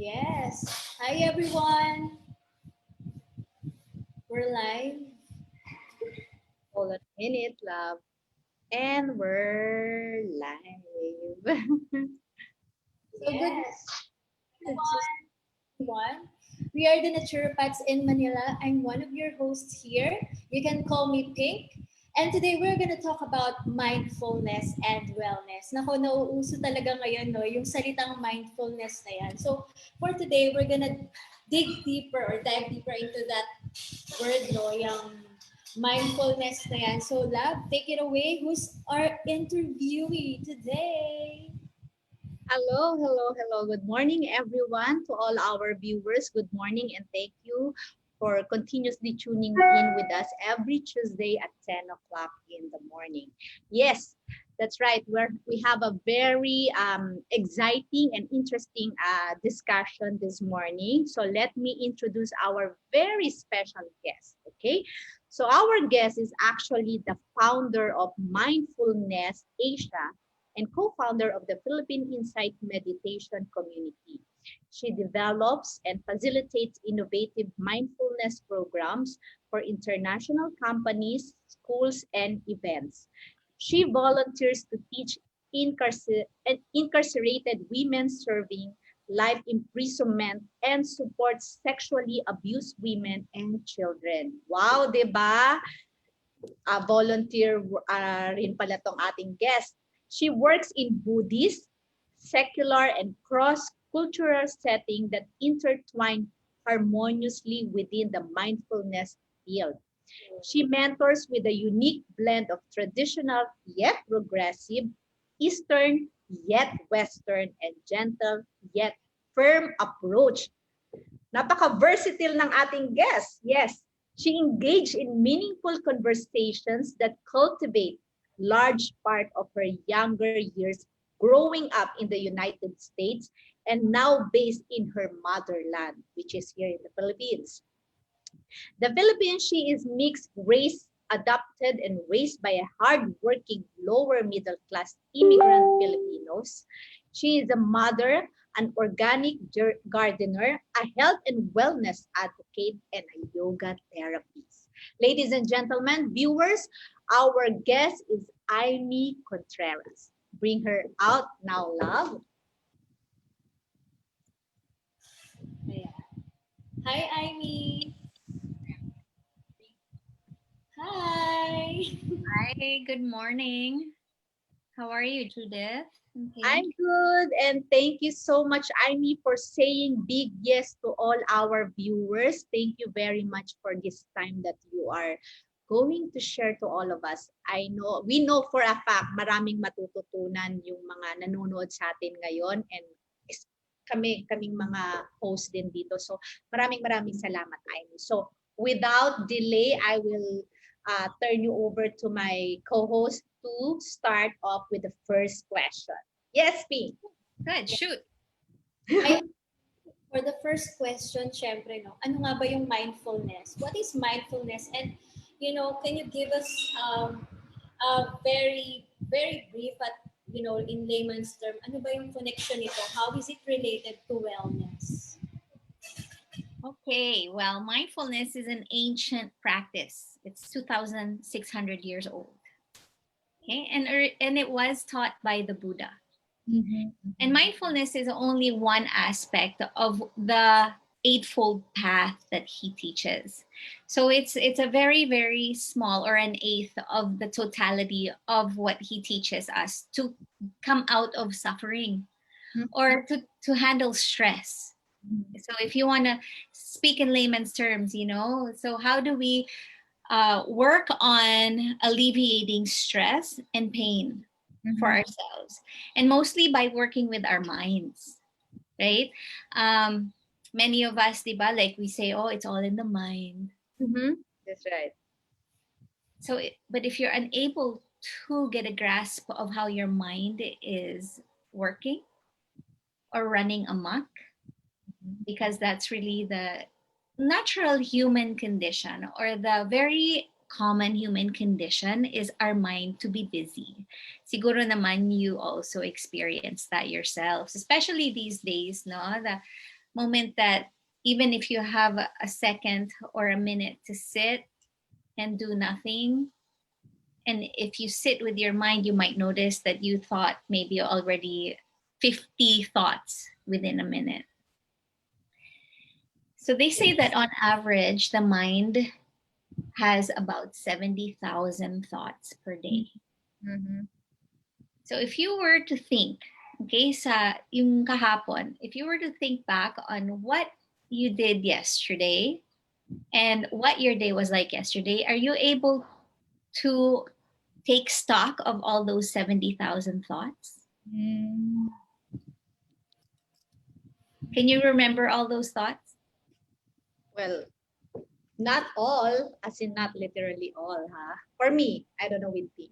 Yes. Hi, everyone. We're live. Hold on a minute, love. And we're live. So good everyone. We are the Naturopaths in Manila. I'm one of your hosts here. You can call me Pink. And today we're going to talk about mindfulness and wellness. Nako, nauuso talaga ngayon, no? Yung salitang mindfulness na yan. So for today, we're going to dig deeper or dive deeper into that word, no? Yung mindfulness na yan. So Lab, take it away. Who's our interviewee today? Hello. Good morning, everyone. To all our viewers, good morning and thank you for continuously tuning in with us every Tuesday at 10 o'clock in the morning. Yes, that's right. We have a very exciting and interesting discussion this morning. So let me introduce our very special guest, okay? So our guest is actually the founder of Mindfulness Asia and co-founder of the Philippine Insight Meditation Community. She develops and facilitates innovative mindfulness programs for international companies, schools, and events. She volunteers to teach incarcerated women serving life imprisonment and supports sexually abused women and children. Wow, 'di ba? Volunteer rin pala tong ating guest. She works in Buddhist, secular, and cross-cultural setting that intertwine harmoniously within the mindfulness field. She mentors with a unique blend of traditional yet progressive, Eastern yet Western, and gentle yet firm approach. Napaka-versatile ng ating guest. Yes, she engaged in meaningful conversations that cultivate large part of her younger years growing up in the United States and now based in her motherland, which is here in the Philippines. The Philippines, she is mixed race, adopted and raised by a hardworking lower middle class immigrant Filipinos. She is a mother, an organic gardener, a health and wellness advocate, and a yoga therapist. Ladies and gentlemen, viewers, our guest is Aimee Contreras. Bring her out now, love. Ayan. Hi, Imee. Hi. Hi, good morning. How are you, Judith? I'm good, and thank you so much, Aimee, for saying big yes to all our viewers. Thank you very much for this time that you are going to share to all of us. We know for a fact, maraming matututunan yung mga nanonood sa atin ngayon, and kaming mga host din dito. So maraming salamat, Aimee. So without delay, I will turn you over to my co-host to start off with the first question. Yes, P. Good, shoot. For the first question, syempre, no, ano nga ba yung mindfulness? What is mindfulness? And, can you give us a very, very brief at, in layman's term, ano ba yung connection nito? How is it related to wellness? Okay, well, mindfulness is an ancient practice. It's 2,600 years old. Okay, and it was taught by the Buddha. And mindfulness is only one aspect of the eightfold path that he teaches. So it's a very, very small or an eighth of the totality of what he teaches us to come out of suffering or to handle stress. So if you want to speak in layman's terms, so how do we work on alleviating stress and pain for ourselves? And mostly by working with our minds, right? Many of us, diba, like we say, oh, it's all in the mind. That's right. So, but if you're unable to get a grasp of how your mind is working or running amok, because that's really the natural human condition or the very common human condition is our mind to be busy. Siguro naman you also experience that yourselves, especially these days, no? moment that even if you have a second or a minute to sit and do nothing, and if you sit with your mind, you might notice that you thought maybe already 50 thoughts within a minute. So they say that on average, the mind has about 70,000 thoughts per day. Mm-hmm. So if you were to think, okay, sa yung kahapon, if you were to think back on what you did yesterday and what your day was like yesterday, are you able to take stock of all those 70,000 thoughts? Mm. Can you remember all those thoughts? Well, not all, as in not literally all, huh? For me, I don't know with Pink.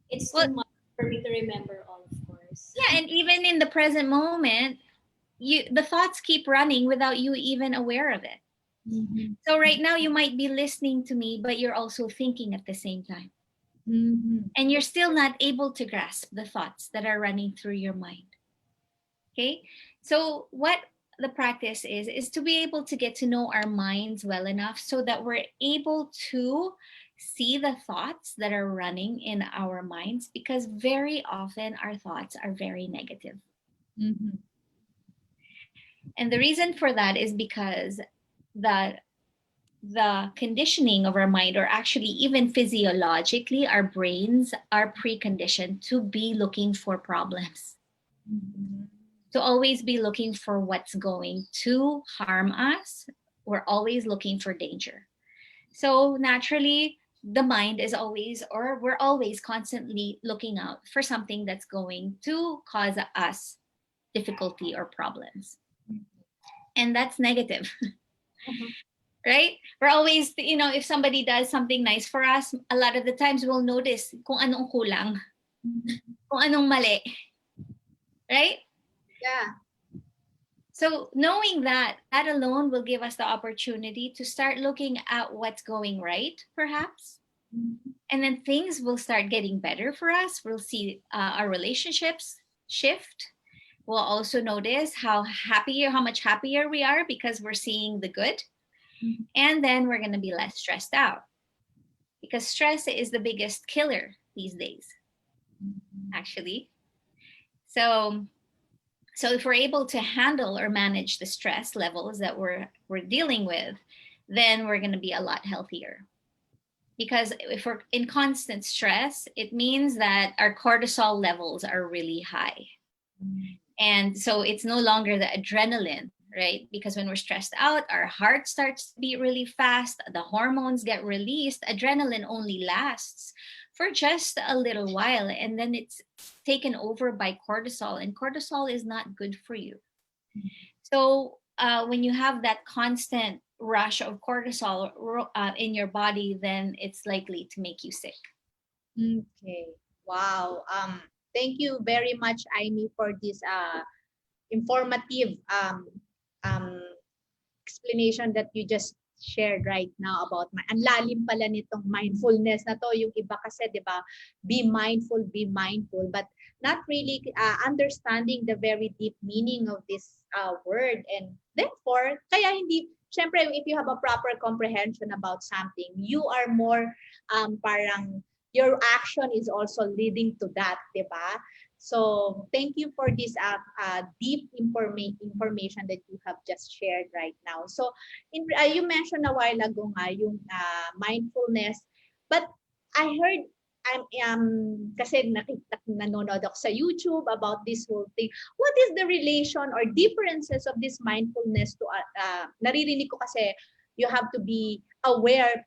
It's Well, too much for me to remember all, of course. yeah, and even in the present moment, the thoughts keep running without you even aware of it. Mm-hmm. So right now you might be listening to me, but you're also thinking at the same time. Mm-hmm. And you're still not able to grasp the thoughts that are running through your mind. Okay? So what the practice is to be able to get to know our minds well enough so that we're able to see the thoughts that are running in our minds, because very often our thoughts are very negative. Mm-hmm. And the reason for that is because the the conditioning of our mind, or actually even physiologically, our brains are preconditioned to be looking for problems, Mm-hmm. to always be looking for what's going to harm us. We're always looking for danger. So naturally, the mind is always, or we're always constantly looking out for something that's going to cause us difficulty or problems. And that's negative. Uh-huh. Right? We're always, if somebody does something nice for us, a lot of the times we'll notice kung anong kulang, kung anong mali, right? Yeah. So knowing that, that alone will give us the opportunity to start looking at what's going right, perhaps. And then things will start getting better for us. We'll see our relationships shift. We'll also notice how much happier we are because we're seeing the good. And then we're going to be less stressed out, because stress is the biggest killer these days, actually. So if we're able to handle or manage the stress levels that we're dealing with, then we're going to be a lot healthier. Because if we're in constant stress, it means that our cortisol levels are really high. And so it's no longer the adrenaline, right? Because when we're stressed out, our heart starts to beat really fast, the hormones get released. Adrenaline only lasts for just a little while, and then it's taken over by cortisol, and cortisol is not good for you. So when you have that constant rush of cortisol in your body, then it's likely to make you sick. Okay. Wow. Thank you very much, Aimee, for this informative um, explanation that you just shared right now about ang lalim pala nitong mindfulness na to. Yung iba kasi, di ba, be mindful, but not really understanding the very deep meaning of this word. And therefore, kaya hindi, syempre, if you have a proper comprehension about something, you are more parang your action is also leading to that, di ba? So thank you for this deep information that you have just shared right now. So you mentioned a while ago nga yung mindfulness, but I heard kasi nanonood ako sa YouTube about this whole thing. What is the relation or differences of this mindfulness to naririnig ko kasi you have to be aware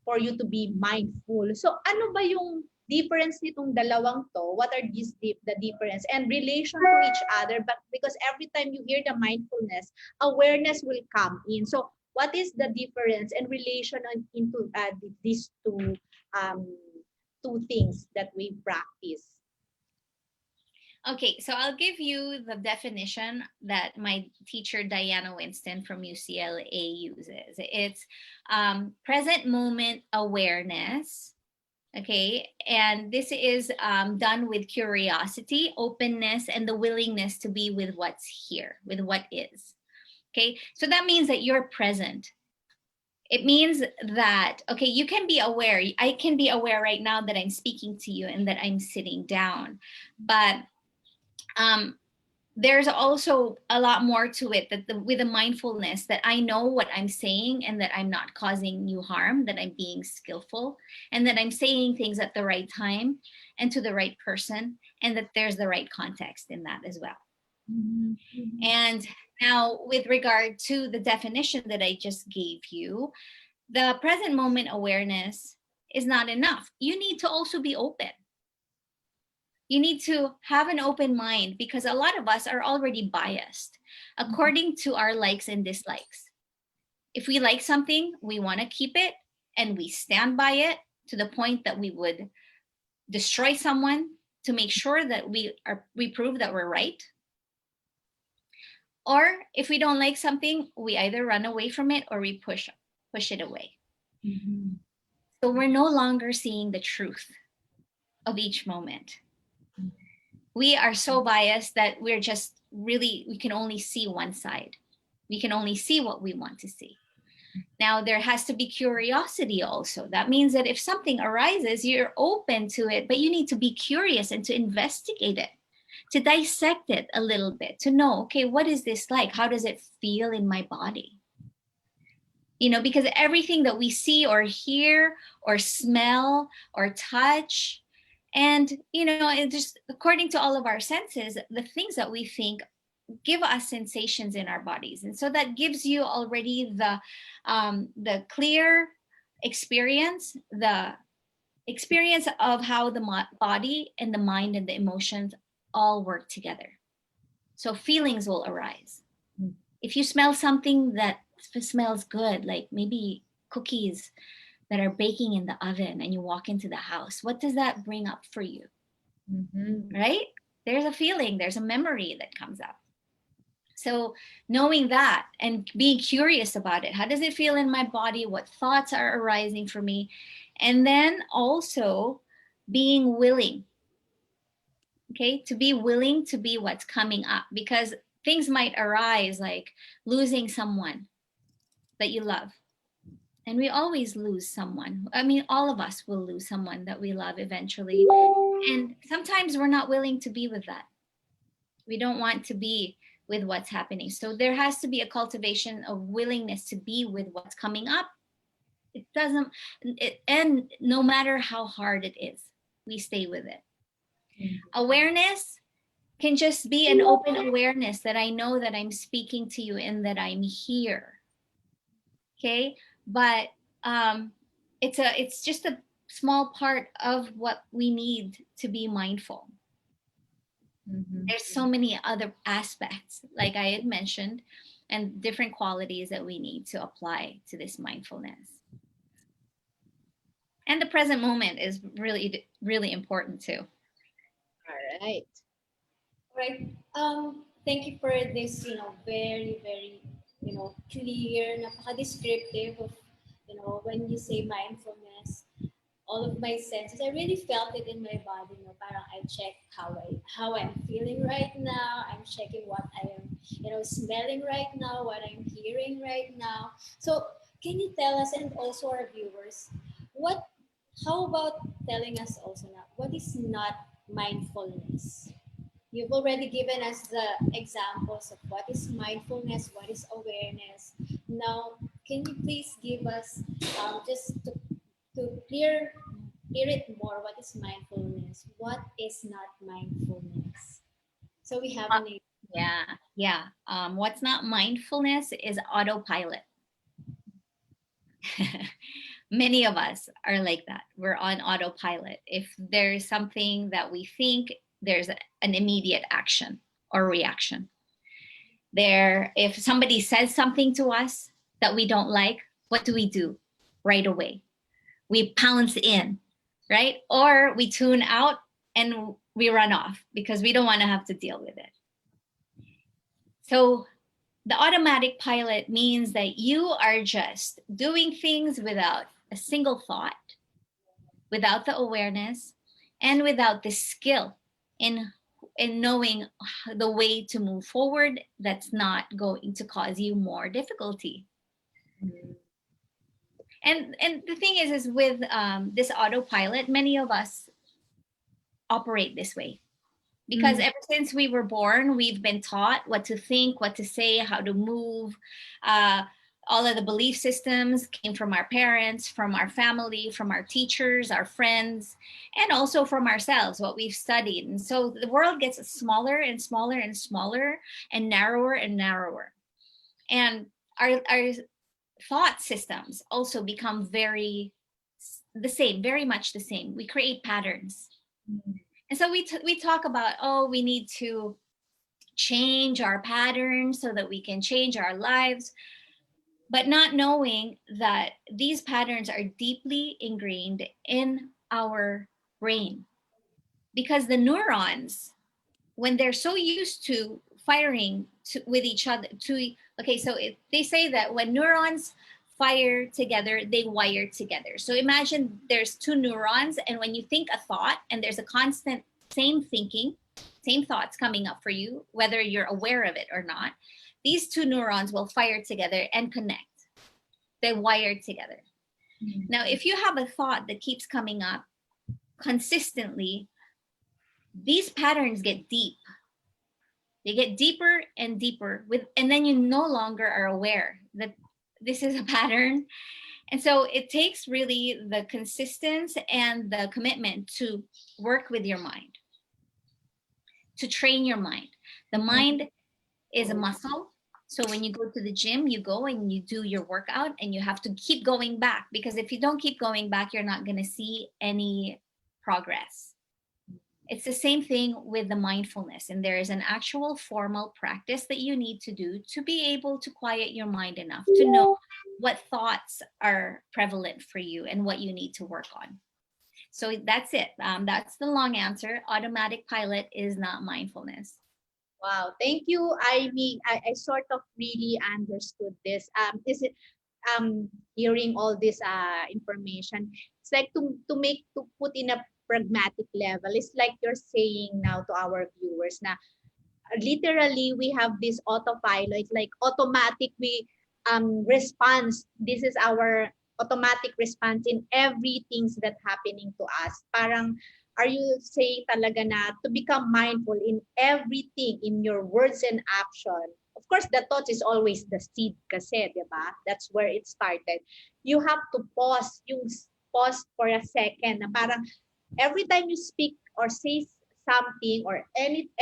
for you to be mindful. So ano ba yung difference nitong dalawang to? What are the difference and relation to each other? But because every time you hear the mindfulness, awareness will come in. So what is the difference and relation into these two things that we practice? Okay, so I'll give you the definition that my teacher Diana Winston from UCLA uses. It's present moment awareness Okay, and this is done with curiosity, openness, and the willingness to be with what's here, with what is. Okay, so that means that you're present. It means that, okay, you can be aware. I can be aware right now that I'm speaking to you and that I'm sitting down. But there's also a lot more to it, that with the mindfulness, that I know what I'm saying and that I'm not causing you harm, that I'm being skillful, and that I'm saying things at the right time and to the right person, and that there's the right context in that as well. And now, with regard to the definition that I just gave you, the present moment awareness is not enough. You need to also be open. You need to have an open mind, because a lot of us are already biased according to our likes and dislikes. If we like something, we want to keep it and we stand by it to the point that we would destroy someone to make sure that we prove that we're right. Or if we don't like something, we either run away from it or we push it away. So we're no longer seeing the truth of each moment. We are so biased that we're just really, we can only see one side. We can only see what we want to see. Now, there has to be curiosity also. That means that if something arises, you're open to it, but you need to be curious and to investigate it, to dissect it a little bit, to know, okay, what is this like? How does it feel in my body? You know, because everything that we see or hear or smell or touch, and, you know, it just according to all of our senses, the things that we think give us sensations in our bodies. And so that gives you already the clear experience, the experience of how the body and the mind and the emotions all work together. So feelings will arise. If you smell something that smells good, like maybe cookies that are baking in the oven, and you walk into the house, what does that bring up for you? Right? There's a feeling, there's a memory that comes up. So knowing that and being curious about it, how does it feel in my body? What thoughts are arising for me? And then also being willing, okay, to be willing to be what's coming up, because things might arise like losing someone that you love. And we always lose someone. I mean, all of us will lose someone that we love eventually. And sometimes we're not willing to be with that. We don't want to be with what's happening. So there has to be a cultivation of willingness to be with what's coming up. It doesn't, and no matter how hard it is, we stay with it. Awareness can just be an open awareness that I know that I'm speaking to you and that I'm here. Okay, but it's just a small part of what we need to be mindful. There's so many other aspects, like I had mentioned, and different qualities that we need to apply to this mindfulness. And the present moment is really, really important too. All right. Right. Thank you for this, very, very, clear, napaka-descriptive of, when you say mindfulness, all of my senses. I really felt it in my body. Parang I check how I'm feeling right now. I'm checking what I am, smelling right now, what I'm hearing right now. So can you tell us, and also our viewers, how about telling us also now, what is not mindfulness? You've already given us the examples of what is mindfulness, what is awareness. Now, can you please give us, just to clear it more, what is mindfulness? What is not mindfulness? So we have an Yeah. What's not mindfulness is autopilot. Many of us are like that. We're on autopilot. If there's something that we think, there's an immediate action or reaction. If somebody says something to us that we don't like, what do? Right away? We pounce in, right? Or we tune out and we run off because we don't want to have to deal with it. So the automatic pilot means that you are just doing things without a single thought, without the awareness, and without the skill in knowing the way to move forward that's not going to cause you more difficulty. And the thing is with this autopilot, many of us operate this way because ever since we were born, we've been taught what to think, what to say, how to move. All of the belief systems came from our parents, from our family, from our teachers, our friends, and also from ourselves, what we've studied. And so the world gets smaller and smaller and smaller and narrower and narrower. And our thought systems also become very much the same. We create patterns. And so we talk about, oh, we need to change our patterns so that we can change our lives, but not knowing that these patterns are deeply ingrained in our brain. Because the neurons, when they're so used to firing with each other, they say that when neurons fire together, they wire together. So imagine there's two neurons, and when you think a thought and there's a constant same thinking, same thoughts coming up for you, whether you're aware of it or not, these two neurons will fire together and connect. They wire together. Now, if you have a thought that keeps coming up consistently, these patterns get deep. They get deeper and deeper and then you no longer are aware that this is a pattern. And so it takes really the consistency and the commitment to work with your mind, to train your mind. The mind is a muscle. So when you go to the gym, you go and you do your workout, and you have to keep going back, because if you don't keep going back, you're not going to see any progress. It's the same thing with the mindfulness, and there is an actual formal practice that you need to do to be able to quiet your mind enough to know what thoughts are prevalent for you and what you need to work on. So that's it. That's the long answer. Automatic pilot is not mindfulness. Wow, thank you, Aimee. I sort of really understood this. Hearing all this information, it's like to put in a pragmatic level. It's like you're saying now to our viewers na literally we have this autopilot, like automatic response. This is our automatic response in everything that happening to us. Parang, are you saying talaga na to become mindful in everything, in your words and action? Of course, the thoughts is always the seed kasi, di ba? That's where it started. You have to pause for a second na parang every time you speak or say something, or every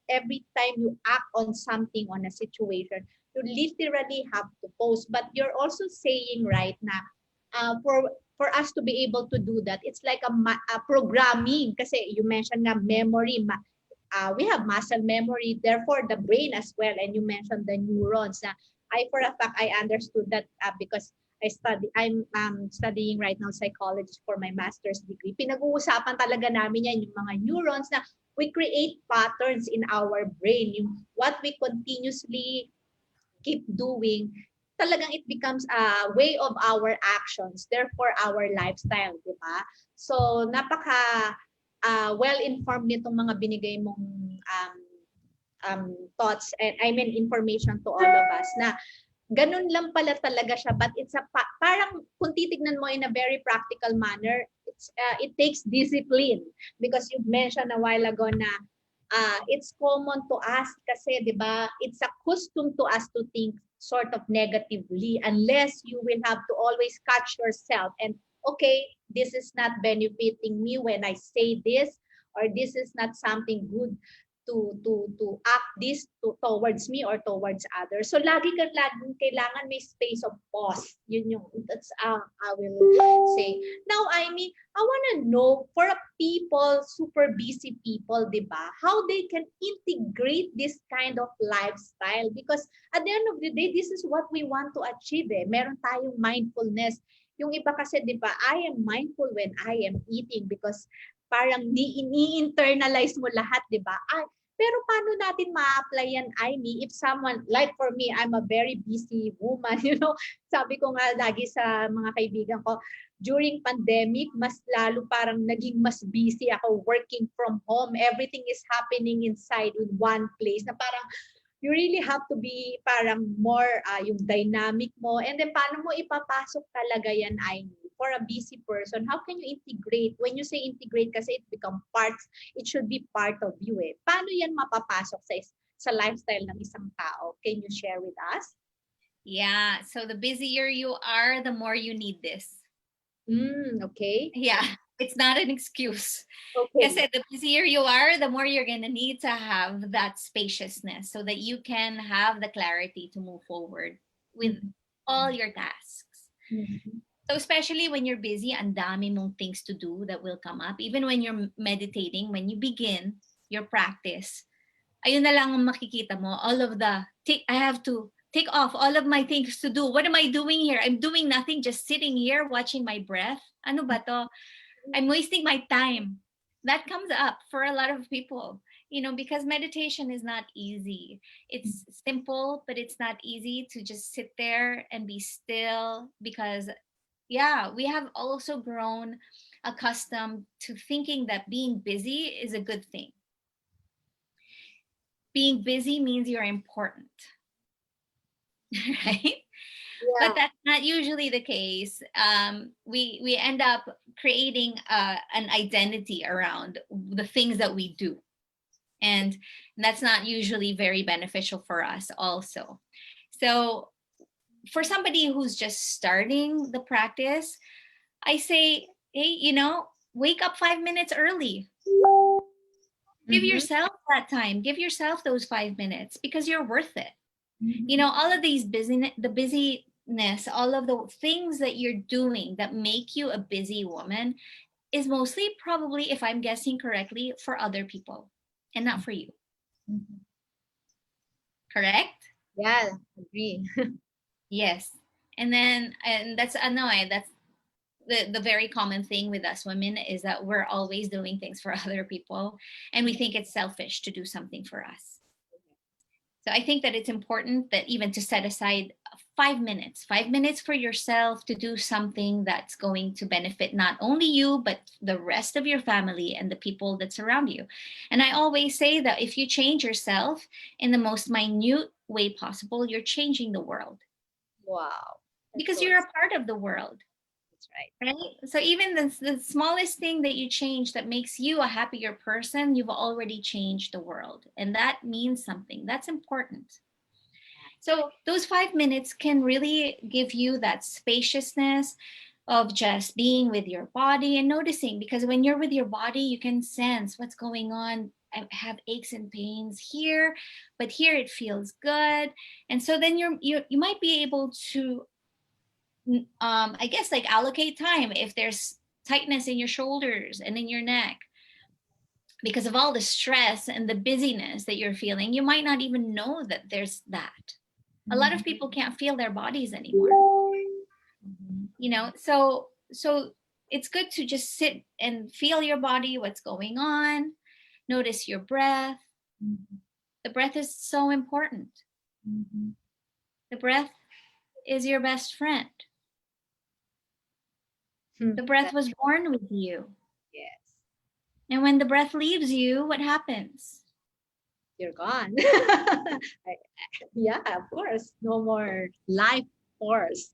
time you act on something, on a situation, you literally have to pause. But you're also saying right na for us to be able to do that, it's like a programming. Kasi you mentioned nga memory. We have muscle memory, therefore the brain as well. And you mentioned the neurons. For a fact, I understood that because I'm studying right now psychology for my master's degree. Pinag-uusapan talaga namin yan, yung mga neurons na we create patterns in our brain. Yung what we continuously keep doing, talagang it becomes a way of our actions, therefore our lifestyle, di ba? So, napaka well-informed nitong mga binigay mong thoughts, and I mean information to all of us na ganun lang pala talaga siya, but it's parang kung titignan mo in a very practical manner, it takes discipline, because you mentioned a while ago na it's common to us kasi, di ba, it's a custom to us to think sort of negatively, unless you will have to always catch yourself and, okay, this is not benefiting me when I say this, or this is not something good to act this towards me or towards others. So laging kailangan may space of pause. That's I will say. Now, Aimee, I want to know, for people, super busy people, di ba, how they can integrate this kind of lifestyle, because at the end of the day, this is what we want to achieve. Meron tayong mindfulness. Yung iba kasi, di ba, I am mindful when I am eating, because parang ni-internalize mo lahat, di ba? Pero paano natin ma-apply yan, Aimee, if someone, like for me, I'm a very busy woman, sabi ko nga lagi sa mga kaibigan ko, during pandemic, mas lalo parang naging mas busy ako working from home. Everything is happening inside in one place na parang you really have to be parang more yung dynamic mo. And then paano mo ipapasok talaga yan, Aimee? For a busy person, how can you integrate? When you say integrate kasi it become parts, it should be part of you eh. Paano yan mapapasok sa lifestyle ng isang tao? Can you share with us? Yeah, so the busier you are, the more you need this. Okay. Yeah, it's not an excuse. Okay. Kasi the busier you are, the more you're going to need to have that spaciousness so that you can have the clarity to move forward with all your tasks. So especially when you're busy, ang dami mong things to do that will come up. Even when you're meditating, when you begin your practice, ayun na lang ang makikita mo. All of the, I have to take off all of my things to do. What am I doing here? I'm doing nothing, just sitting here watching my breath. Ano ba to? I'm wasting my time. That comes up for a lot of people, you know, because meditation is not easy. It's simple, but it's not easy to just sit there and be still because, yeah, we have also grown accustomed to thinking that being busy is a good thing. Being busy means you're important, right? Yeah. But that's not usually the case. We end up creating an identity around the things that we do, and that's not usually very beneficial for us also. So for somebody who's just starting the practice, I say, hey, you know, wake up 5 minutes early. Give yourself that time. Give yourself those 5 minutes because you're worth it. You know, all of these busyness, all of the things that you're doing that make you a busy woman is mostly probably, if I'm guessing correctly, for other people and not for you. Correct? Yeah, agree. Yes. And that's annoying. That's the very common thing with us women is that we're always doing things for other people and we think it's selfish to do something for us. So I think that it's important that even to set aside 5 minutes for yourself to do something that's going to benefit not only you, but the rest of your family and the people that surround you. And I always say that if you change yourself in the most minute way possible, you're changing the world. Wow. Because you're a part of the world. That's right. Right? So even the smallest thing that you change that makes you a happier person, you've already changed the world. And that means something. That's important. So those 5 minutes can really give you that spaciousness of just being with your body and noticing, because when you're with your body, you can sense what's going on. I have aches and pains here, but here it feels good. And so then you might be able to I guess like allocate time if there's tightness in your shoulders and in your neck because of all the stress and the busyness that you're feeling. You might not even know that there's that. A lot of people can't feel their bodies anymore. You know, so it's good to just sit and feel your body, what's going on, notice your breath. The breath is so important. The breath is your best friend. The breath was born with you. Yes. And when the breath leaves you, what happens? You're gone. Yeah, of course. No more life force.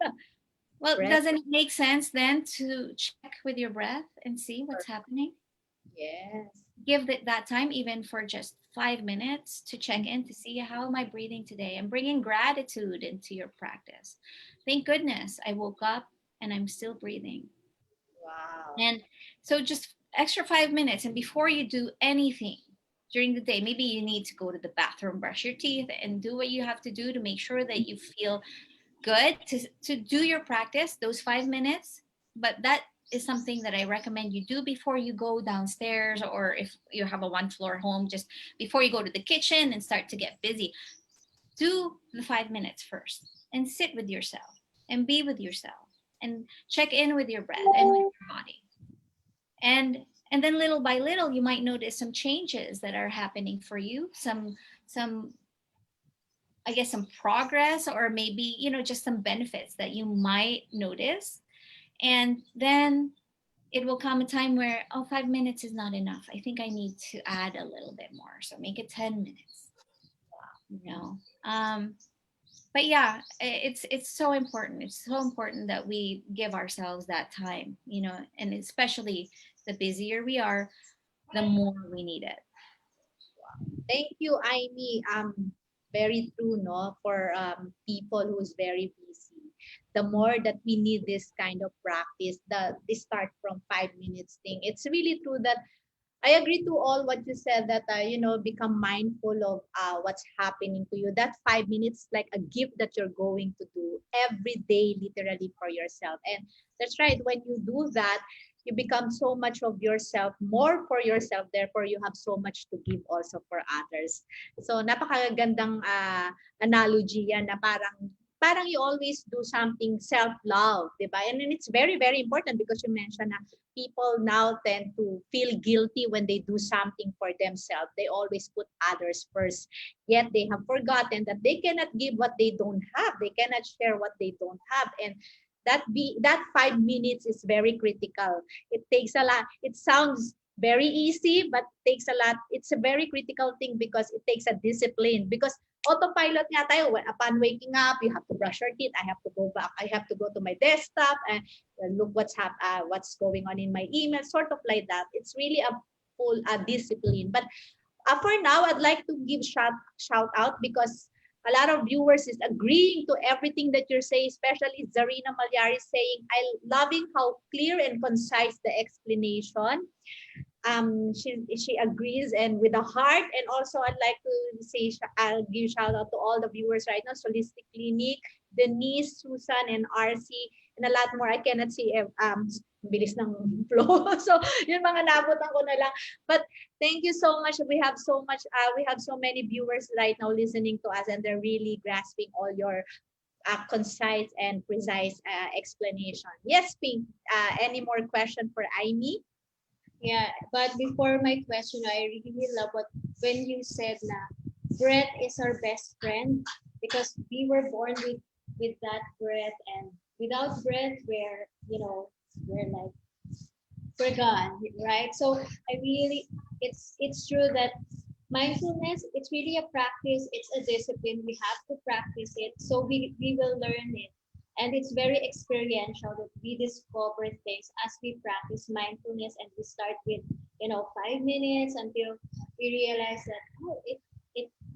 Well, Breath. doesn't it make sense then to check with your breath and see what's happening? Yes. Give that time, even for just 5 minutes, to check in to see how am I breathing today and bringing gratitude into your practice. Thank goodness I woke up and I'm still breathing. Wow. And so just extra 5 minutes, and before you do anything during the day, maybe you need to go to the bathroom, brush your teeth, and do what you have to do to make sure that you feel good to do your practice, those 5 minutes. But that is something that I recommend you do before you go downstairs, or if you have a 1-floor home, just before you go to the kitchen and start to get busy. Do the 5 minutes first and sit with yourself and be with yourself and check in with your breath and with your body. And then little by little, you might notice some changes that are happening for you, some I guess some progress, or maybe, you know, just some benefits that you might notice. And then it will come a time where, oh, 5 minutes is not enough. I think I need to add a little bit more. So make it 10 minutes, you know. But yeah, it's so important. It's so important that we give ourselves that time, you know, and especially the busier we are, the more we need it. Thank you, Aimee. Very true, no, for people who's very busy. The more that we need this kind of practice, the start from 5 minutes thing. It's really true that I agree to all what you said that become mindful of what's happening to you. That 5 minutes like a gift that you're going to do every day, literally for yourself. And that's right. When you do that, you become so much of yourself, more for yourself. Therefore, you have so much to give also for others. So napakagandang analogy yan na parang you always do something self-love, di ba? And then it's very, very important because you mentioned na people now tend to feel guilty when they do something for themselves. They always put others first. Yet they have forgotten that they cannot give what they don't have. They cannot share what they don't have. And that 5 minutes is very critical. It takes a lot. It sounds very easy, but takes a lot. It's a very critical thing because it takes a discipline. Because autopilot nga tayo, upon waking up, you have to brush your teeth. I have to go back. I have to go to my desktop and look what's going on in my email, sort of like that. It's really a full discipline. But for now, I'd like to give shout out because a lot of viewers is agreeing to everything that you're saying, especially Zarina Malyari saying, I loving how clear and concise the explanation. She agrees and with a heart. And also I'd like to say I'll give shout out to all the viewers right now, Solistic Clinic, Denise, Susan, and RC, and a lot more. I cannot see bilis ng flow. So yun, mga nabutan ko na lang. But thank you so much. We have so many viewers right now listening to us, and they're really grasping all your concise and precise explanation. Yes, Pink, any more question for Aimee? Yeah, but before my question, I really love when you said na breath is our best friend, because we were born with that breath, and without breath we're like we're gone, right? So it's true that mindfulness, it's really a practice, it's a discipline. We have to practice it so we will learn it. And it's very experiential that we discover things as we practice mindfulness, and we start with 5 minutes until we realize that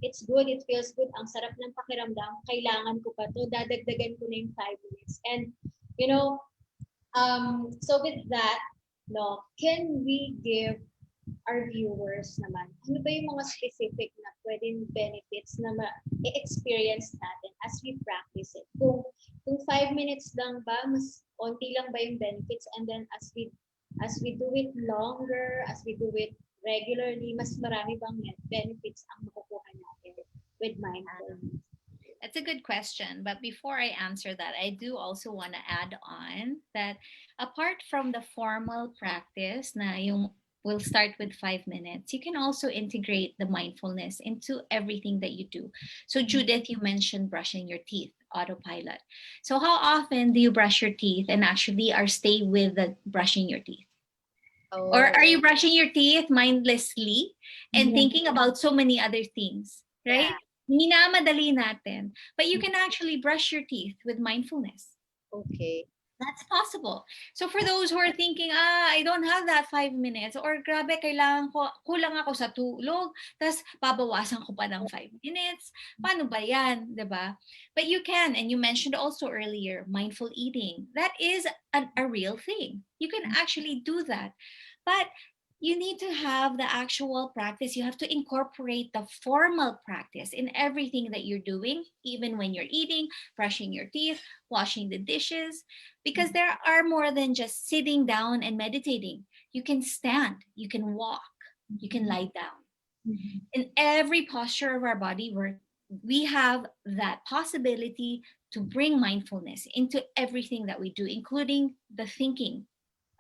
it's good, it feels good, ang sarap ng pakiramdam, kailangan ko pa to, dadagdagan ko na yung 5 minutes. And so with that, no, can we give our viewers naman, ano ba yung mga specific na pwedeng benefits na ma-experience natin as we practice it? Kung 5 minutes lang ba, mas onti lang ba yung benefits, and then as we do it longer, as we do it regularly, mas marami bang benefits ang makukuha natin with mindfulness? That's a good question. But before I answer that, I do also want to add on that apart from the formal practice na yung we'll start with 5 minutes, you can also integrate the mindfulness into everything that you do. So Judith, you mentioned brushing your teeth, autopilot. So how often do you brush your teeth and actually stay with the brushing your teeth? Oh. Or are you brushing your teeth mindlessly and thinking about so many other things, right? Minamadali natin. But you can actually brush your teeth with mindfulness. Okay. That's possible. So for those who are thinking, I don't have that 5 minutes, or grabe, kulang ako sa tulog, tas babawasan ko pa ng 5 minutes. Paano ba yan, diba? But you can, and you mentioned also earlier, mindful eating. That is a real thing. You can actually do that. But you need to have the actual practice. You have to incorporate the formal practice in everything that you're doing, even when you're eating, brushing your teeth, washing the dishes, because there are more than just sitting down and meditating. You can stand, you can walk, you can lie down. In every posture of our body, we have that possibility to bring mindfulness into everything that we do, including the thinking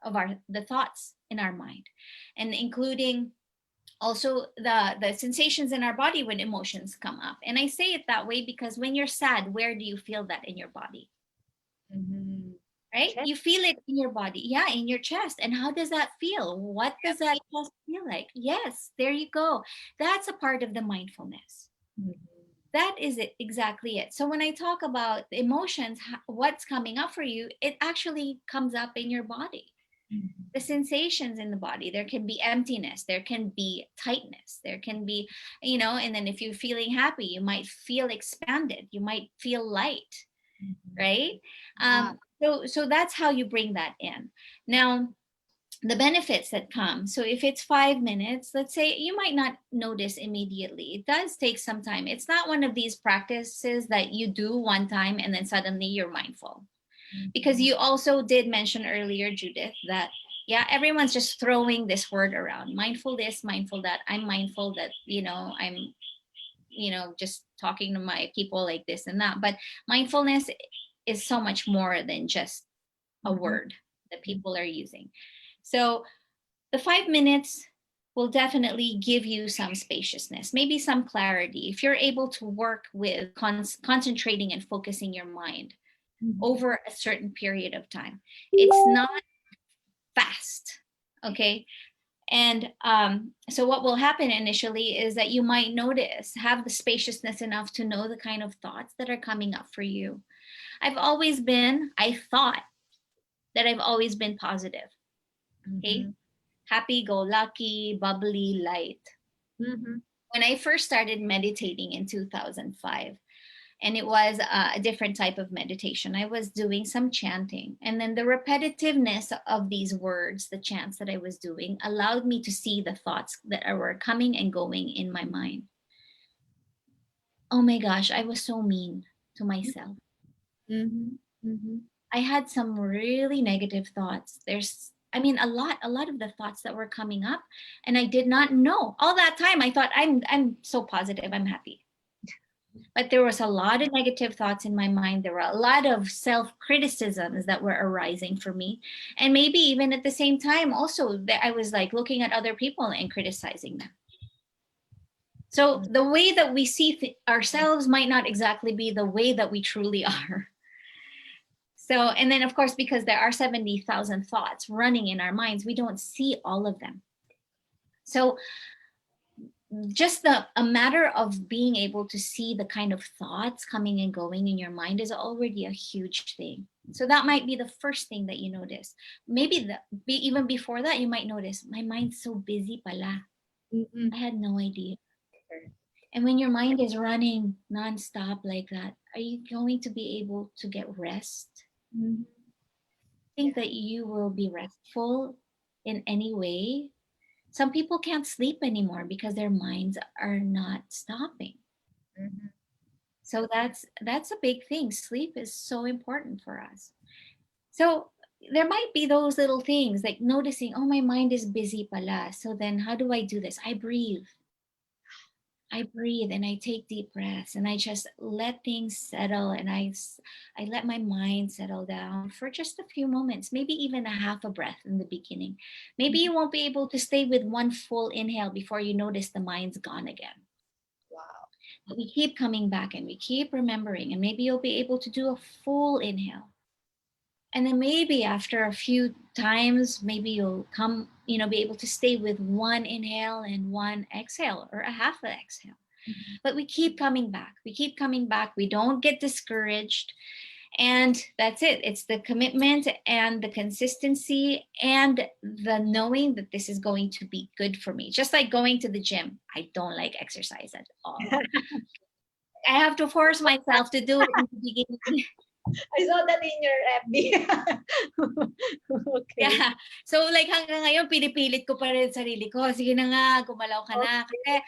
of the thoughts in our mind, and including also the sensations in our body when emotions come up. And I say it that way because when you're sad, where do you feel that in your body? right? Chest. You feel it in your body. Yeah, in your chest. And how does that feel? What does that chest feel like? Yes, there you go. That's a part of the mindfulness. Mhm. That is it, exactly it. So when I talk about the emotions, what's coming up for you, it actually comes up in your body. Mhm. The sensations in the body, there can be emptiness, there can be tightness, there can be, and then if you're feeling happy, you might feel expanded, you might feel light, Mhm. right? Yeah. So that's how you bring that in. Now, the benefits that come. So if it's 5 minutes, let's say, you might not notice immediately. It does take some time. It's not one of these practices that you do one time and then suddenly you're mindful. Because you also did mention earlier, Judith, that yeah, everyone's just throwing this word around. Mindful this, mindful that. I'm mindful that, I'm, just talking to my people like this and that. But mindfulness is so much more than just a Mhm. word that people are using. So the 5 minutes will definitely give you some spaciousness, maybe some clarity. If you're able to work with concentrating and focusing your mind Mhm. over a certain period of time, it's not fast. Okay. And so, what will happen initially is that you might have the spaciousness enough to know the kind of thoughts that are coming up for you. I thought that I've always been positive. Okay. Mhm. Happy go lucky, bubbly, light. Mhm. When I first started meditating in 2005, and it was a different type of meditation, I was doing some chanting. And then the repetitiveness of these words, the chants that I was doing, allowed me to see the thoughts that were coming and going in my mind. Oh my gosh, I was so mean to myself. Mhm. Mhm. I had some really negative thoughts. A lot of the thoughts that were coming up, and I did not know. All that time I thought I'm so positive, I'm happy. But there was a lot of negative thoughts in my mind. There were a lot of self-criticisms that were arising for me. And maybe even at the same time also that I was like looking at other people and criticizing them. So the way that we see ourselves might not exactly be the way that we truly are. So, and then of course, because there are 70,000 thoughts running in our minds, we don't see all of them. So just a matter of being able to see the kind of thoughts coming and going in your mind is already a huge thing. So that might be the first thing that you notice. Maybe even before that, you might notice my mind's so busy pala. Mhm. I had no idea. And when your mind is running nonstop like that, are you going to be able to get rest? Mhm. Think that you will be restful in any way? Some people can't sleep anymore because their minds are not stopping. Mhm. So that's a big thing. Sleep is so important for us. So there might be those little things like noticing, oh, my mind is busy pala. So then how do I do this? I breathe. I breathe and I take deep breaths and I just let things settle, and I let my mind settle down for just a few moments, maybe even a half a breath in the beginning. Maybe you won't be able to stay with one full inhale before you notice the mind's gone again. Wow. But we keep coming back and we keep remembering, and maybe you'll be able to do a full inhale. And then maybe after a few times, maybe you'll be able to stay with one inhale and one exhale, or a half an exhale. Mhm. But we keep coming back. We keep coming back. We don't get discouraged. And that's it. It's the commitment and the consistency and the knowing that this is going to be good for me. Just like going to the gym. I don't like exercise at all. I have to force myself to do it in the beginning. I saw that in your FB. Okay. Yeah. So like hanggang ngayon, pinipilit ko pa rin sarili ko. Sige na nga, gumalaw ka na. Kasi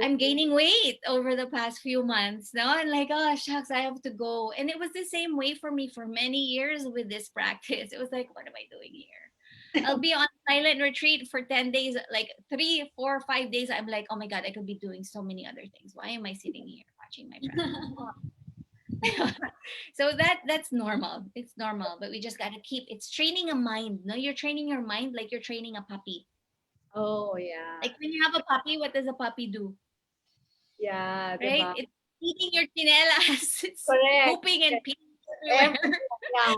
I'm gaining weight over the past few months. No? And like, oh, shucks, I have to go. And it was the same way for me for many years with this practice. It was like, what am I doing here? I'll be on silent retreat for 10 days, like 3, 4, 5 days. I'm like, oh my God, I could be doing so many other things. Why am I sitting here watching my breath? So that's normal. It's normal, but we just got to keep, it's training a mind. No, you're training your mind like you're training a puppy. Oh, yeah. Like when you have a puppy, what does a puppy do? Yeah, Right? diba? It's eating your chinelas. It's Correct. pooping and Correct. peeing everywhere. Yeah.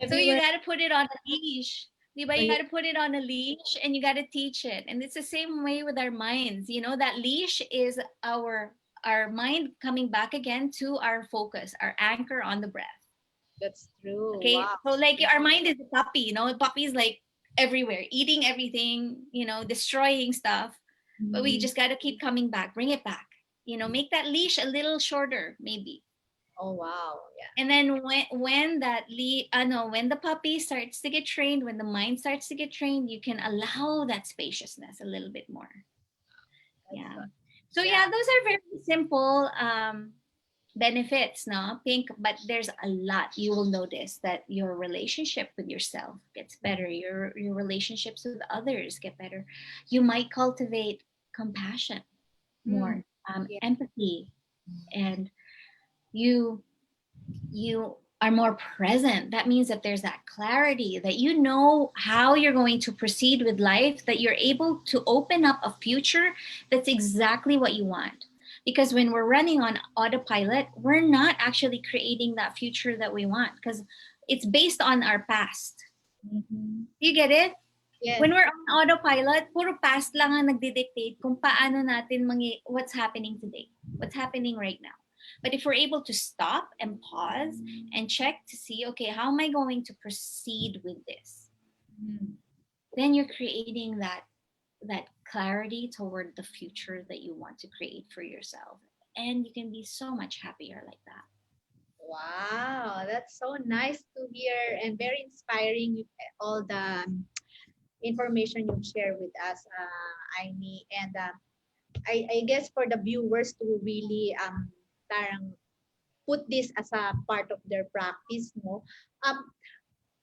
So you Everywhere. got to put it on a leash. Diba? You got to put it on a leash and you got to teach it. And it's the same way with our minds. You know, that leash is our mind coming back again to our focus, our anchor on the breath. That's true. Okay. Wow. So like our mind is a puppy, you know, a puppy is like everywhere, eating everything, you know, destroying stuff. But we just got to keep coming back, bring it back, you know, make that leash a little shorter, maybe. Oh, wow. Yeah. And then when that when the puppy starts to get trained, when the mind starts to get trained, you can allow that spaciousness a little bit more. That's Yeah. good. So Yeah. yeah, those are very simple benefits, no, Pink, but there's a lot. You will notice that your relationship with yourself gets better, your relationships with others get better. You might cultivate compassion more, Yeah. empathy, and you you are more present. That means that there's that clarity, that you know how you're going to proceed with life, that you're able to open up a future that's exactly what you want. Because when we're running on autopilot, we're not actually creating that future that we want, because it's based on our past. Mm-hmm. You get it? Yes. When we're on autopilot, puro past lang ang nagdidictate kung paano natin what's happening today, what's happening right now. But if we're able to stop and pause and check to see, okay, how am I going to proceed with this? Then you're creating that clarity toward the future that you want to create for yourself. And you can be so much happier like that. Wow, that's so nice to hear and very inspiring. All the information you've shared with us, Aimee. And I guess for the viewers to really parang put this as a part of their practice, no?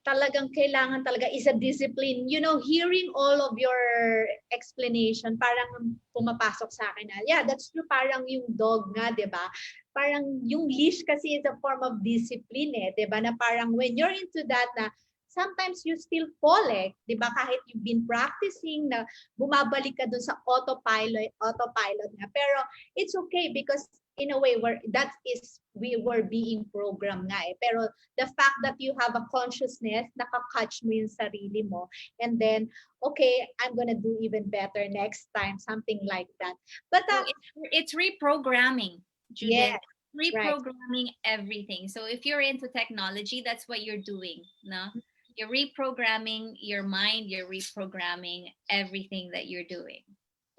Talagang kailangan talaga is a discipline. You know, hearing all of your explanation, parang pumapasok sa akin na, yeah, that's true, parang yung dog nga, di ba? Parang yung leash kasi is a form of discipline eh, di ba? Na parang when you're into that na, sometimes you still fall eh, di ba? Kahit you've been practicing na bumabalik ka dun sa autopilot nga. Pero it's okay because in a way where that is we were being programmed nga eh. Pero the fact that you have a consciousness, nakakatch mo yung sarili mo, and then, okay, I'm gonna do even better next time, something like that. But So it's reprogramming, Judith. yeah, Reprogramming everything. So if you're into technology, that's what you're doing, no? You're reprogramming your mind, you're reprogramming everything that you're doing.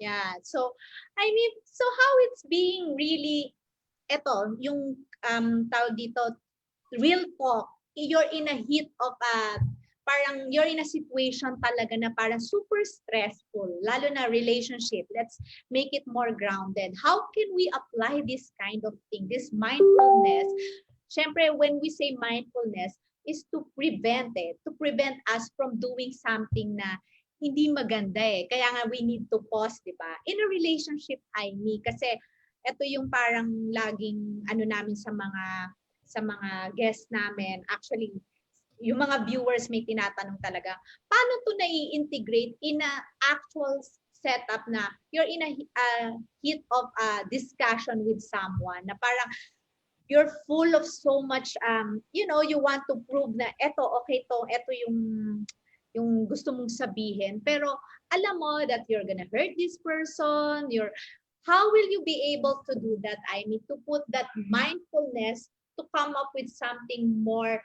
yeah. So, I mean, so how it's being really, eto, yung tawag dito, real talk, you're in a heat of parang you're in a situation talaga na parang super stressful, lalo na relationship. Let's make it more grounded. How can we apply this kind of thing, this mindfulness? Syempre, when we say mindfulness, is to prevent it, to prevent us from doing something na hindi maganda eh. Kaya nga we need to pause, di ba? In a relationship, Aimee, kasi ito yung parang laging ano namin sa mga guests namin. Actually, yung mga viewers may tinatanong talaga, paano to nai-integrate in a actual setup na you're in a heat of discussion with someone na parang you're full of so much you know, you want to prove na eto okay to, eto yung gusto mong sabihin, pero alam mo that you're gonna hurt this person, how will you be able to do that? I mean, to put that mindfulness to come up with something more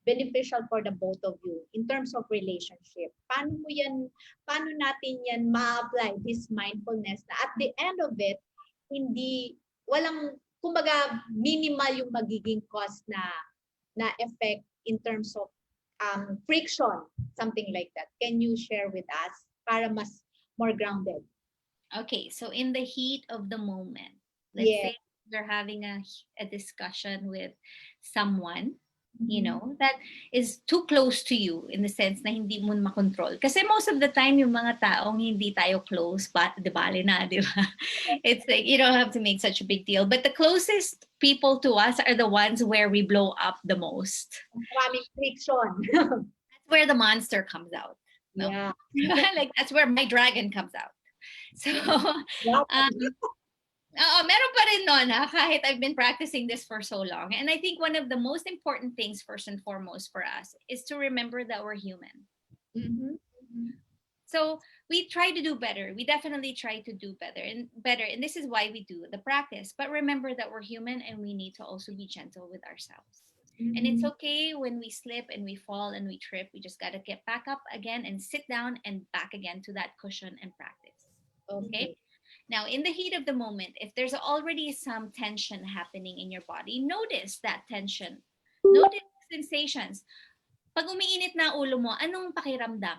beneficial for the both of you in terms of relationship. Paano natin yan ma-apply this mindfulness na at the end of it, walang, kumbaga, minimal yung magiging cost na effect in terms of friction, something like that. Can you share with us para mas more grounded? Okay, so in the heat of the moment, let's say you're having a discussion with someone, you know, that is too close to you in the sense na hindi mo makontrol. Kasi most of the time, yung mga taong hindi tayo close, di bale na, di ba? It's like, you don't have to make such a big deal. But the closest people to us are the ones where we blow up the most. Maraming friction. That's where the monster comes out. No? Yeah. Like, that's where my dragon comes out. So, Meron pa rin nun, ha, kahit I've been practicing this for so long. And I think one of the most important things, first and foremost, for us is to remember that we're human. Mm-hmm. Mm-hmm. So we try to do better. We definitely try to do better. And this is why we do the practice. But remember that we're human and we need to also be gentle with ourselves. And it's Mm-hmm. okay when we slip and we fall and we trip. We just got to get back up again and sit down and back again to that cushion and practice. Okay? Okay. Now, in the heat of the moment, if there's already some tension happening in your body, notice that tension. Notice sensations. Pag umiinit na ulo mo, anong pakiramdam?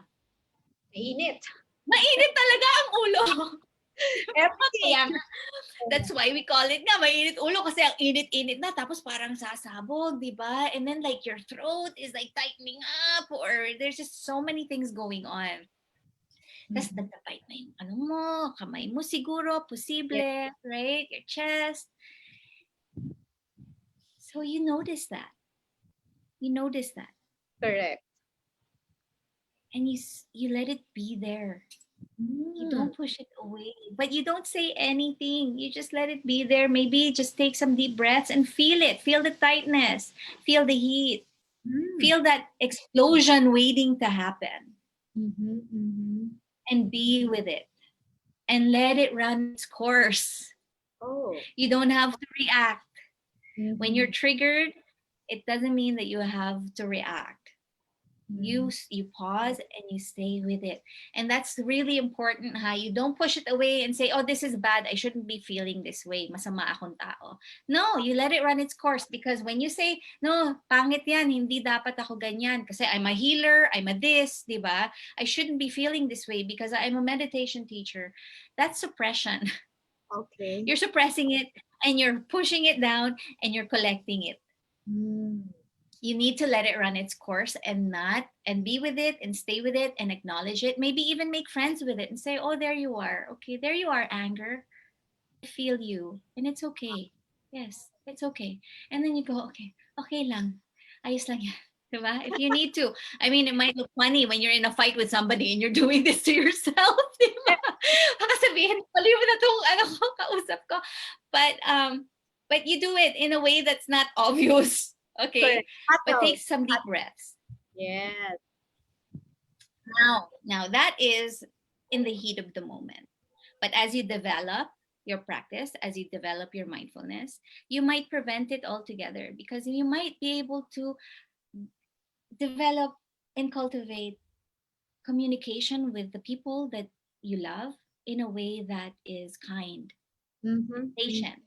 Mainit. Mainit talaga ang ulo. Everything. Kaya nga, that's why we call it nga, mainit ulo kasi ang init-init na tapos parang sasabog, di ba? And then like your throat is like tightening up or there's just so many things going on. Tapos Mhm. nagtatight na yung ano mo, kamay mo siguro, Yeah, posible, right? Your chest. So you notice that. You notice that. correct. And you let it be there. You Mm. don't push it away, but you don't say anything. You just let it be there. Maybe just take some deep breaths and feel it. Feel the tightness. Feel the heat. Mm. Feel that explosion waiting to happen. Mm-hmm. Mm-hmm. And be with it. And let it run its course. Oh. You don't have to react. When Mm-hmm. you're triggered, it doesn't mean that you have to react. You pause and you stay with it, and that's really important, ha. You don't push it away and say, oh, this is bad, I shouldn't be feeling this way, masama akong tao. No, you let it run its course, because when you say, no, pangit yan, hindi dapat ako ganyan kasi I'm a healer, I'm a this, di ba, I shouldn't be feeling this way because I'm a meditation teacher, that's suppression. Okay. You're suppressing it and you're pushing it down and you're collecting it. Mm. You need to let it run its course and be with it and stay with it and acknowledge it, maybe even make friends with it and say, oh, there you are, okay, there you are, anger, I feel you and it's okay, yes, it's okay. And then you go, okay, okay lang, ayos lang yan. Diba? If you need to. I mean, it might look funny when you're in a fight with somebody and you're doing this to yourself. Diba? Baka sabihin, paliw na tong ano ko, kausap ko. But you do it in a way that's not obvious. Okay? Correct. But Subtle. take some deep breaths. Yes. Now that is in the heat of the moment. But as you develop your practice, as you develop your mindfulness, you might prevent it altogether, because you might be able to develop and cultivate communication with the people that you love in a way that is kind, Mm-hmm. patient,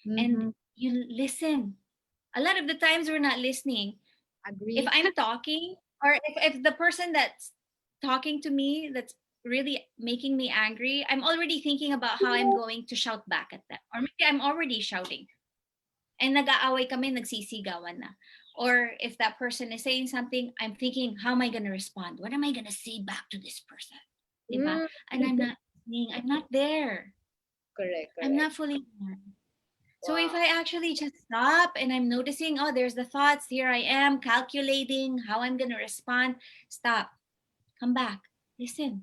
and Mm-hmm. you listen. A lot of the times we're not listening. If Agree. I'm talking, or if the person that's talking to me that's really making me angry, I'm already thinking about how I'm going to shout back at them. Or maybe I'm already shouting. And nag-aaway kami, nagsisigawan na. Or if that person is saying something, I'm thinking, how am I going to respond? What am I going to say back to this person? Diba? Mm. And I'm not listening. I'm not there. Correct. I'm Correct. not fully there. So if Wow. I actually just stop and I'm noticing, oh, there's the thoughts, here I am calculating how I'm going to respond, stop, come back, listen.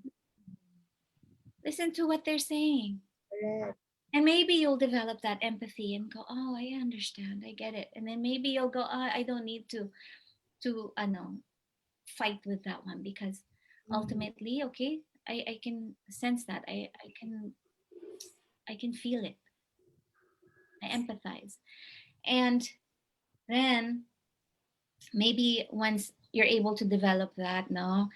Listen to what they're saying. Correct. And maybe you'll develop that empathy and go, oh, I understand, I get it. And then maybe you'll go, oh, I don't need to fight with that one, because Mm-hmm. ultimately, okay, I can sense that. I can feel it. I empathize. And then maybe once you're able to develop that, no,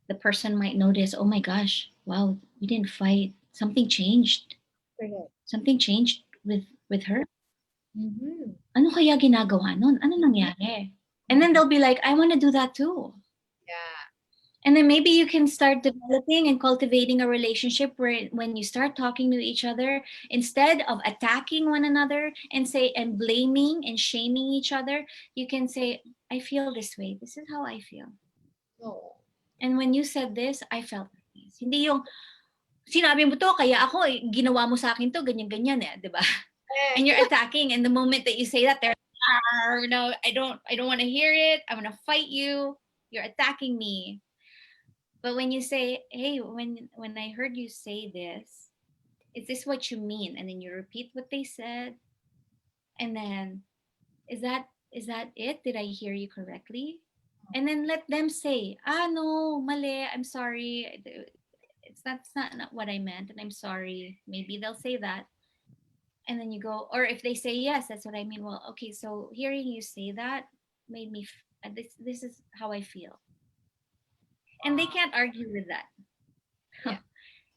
the person might notice, oh my gosh, wow, we didn't fight. Something changed. Correct. Something changed with her. Mm-hmm. Ano kaya ginagawa nun? Ano nangyari? And then they'll be like, I want to do that too. Yeah. And then maybe you can start developing and cultivating a relationship where when you start talking to each other, instead of attacking one another and blaming and shaming each other, you can say, I feel this way. This is how I feel. No. And when you said this, I felt this. Hindi yung, sinabi mo to, kaya ako, ginawa mo sa akin to, ganyan-ganyan eh, di ba? And you're attacking, and the moment that you say that, they're, no, I don't want to hear it. I'm gonna fight you. You're attacking me. But when you say, hey, when I heard you say this, Is this what you mean? And then you repeat what they said. And then, is that it? Did I hear you correctly? And then let them say, no, mali, I'm sorry. It's not what I meant, and I'm sorry. Maybe they'll say that. And then you go, or if they say yes, that's what I mean. Well, okay, so hearing you say that made me this is how I feel. And they can't argue with that. Yeah.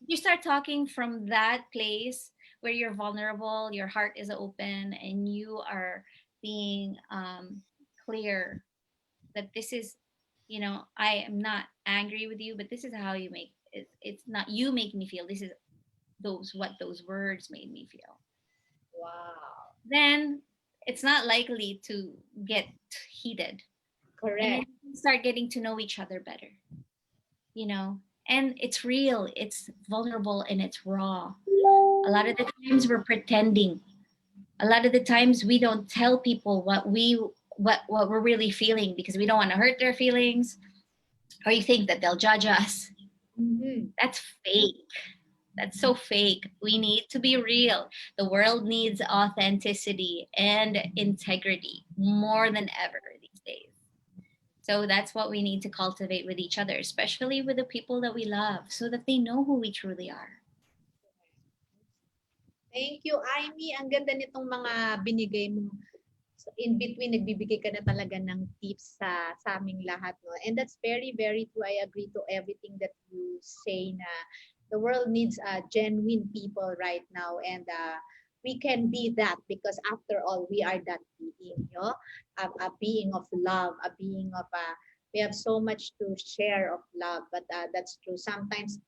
You start talking from that place where you're vulnerable, your heart is open, and you are being clear that this is, I am not angry with you, but this is how you make it. It's not you make me feel. This is what those words made me feel. Wow. Then it's not likely to get heated. And then Correct. you start getting to know each other better, you know? And it's real, it's vulnerable, and it's raw. A lot of the times we're pretending. A lot of the times we don't tell people what we're really feeling because we don't want to hurt their feelings, or you think that they'll judge us. Mm-hmm. That's fake. That's so fake. We need to be real. The world needs authenticity and integrity more than ever these days. So that's what we need to cultivate with each other, especially with the people that we love, so that they know who we truly are. Thank you, Aimee. Ang ganda nitong mga binigay mo. So in between, nagbibigay ka na talaga ng tips sa aming lahat. No? And that's very, very true. I agree to everything that you say na the world needs genuine people right now. And we can be that because after all, we are that being. No? A being of love, a being of, we have so much to share of love. But that's true. Sometimes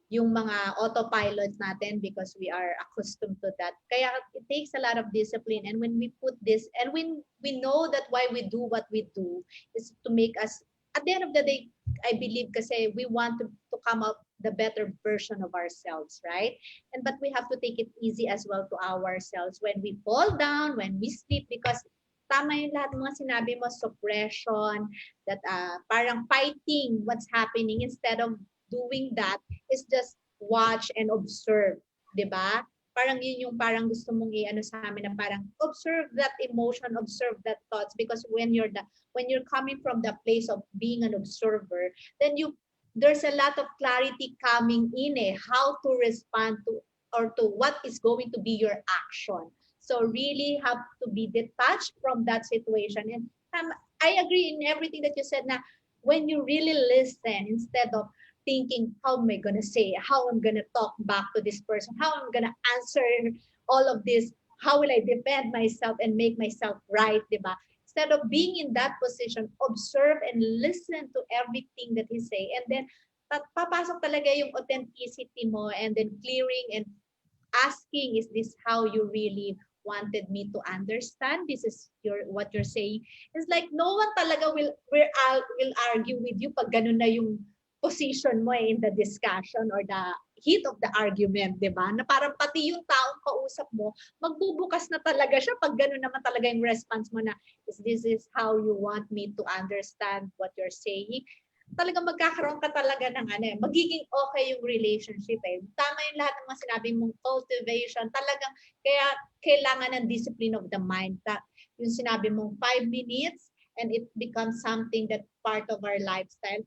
yung mga autopilot natin because we are accustomed to that. Kaya it takes a lot of discipline. And when we put this, and when we know that why we do what we do is to make us, at the end of the day, I believe kasi we want to come up the better version of ourselves, right? And but we have to take it easy as well to ourselves when we fall down, when we sleep, because tama yung lahat ng mga sinabi mo, suppression, that parang fighting what's happening instead of doing that is just watch and observe, 'di ba? Parang yun yung parang gusto mong i-ano sa amin na parang observe that emotion, observe that thoughts because when you're coming from the place of being an observer, then there's a lot of clarity coming in how to respond to or to what is going to be your action. So really have to be detached from that situation. And I agree in everything that you said na when you really listen instead of thinking, how am I going to say, how I'm going to talk back to this person, how I'm going to answer all of this, how will I defend myself and make myself right, diba? Instead of being in that position, observe and listen to everything that he say. And then, papasok talaga yung authenticity mo and then clearing and asking, is this how you really wanted me to understand? This is what you're saying. It's like no one talaga will argue with you pag ganun na yung position mo in the discussion or the heat of the argument, di ba? Na parang pati yung taong kausap mo, magbubukas na talaga siya pag ganun naman talaga yung response mo na, this is how you want me to understand what you're saying. Talagang magkakaroon ka talaga ng magiging okay yung relationship Tama yung lahat ng mga sinabi mong cultivation. Talagang kaya kailangan ng discipline of the mind. Yung sinabi mong 5 minutes and it becomes something that part of our lifestyle.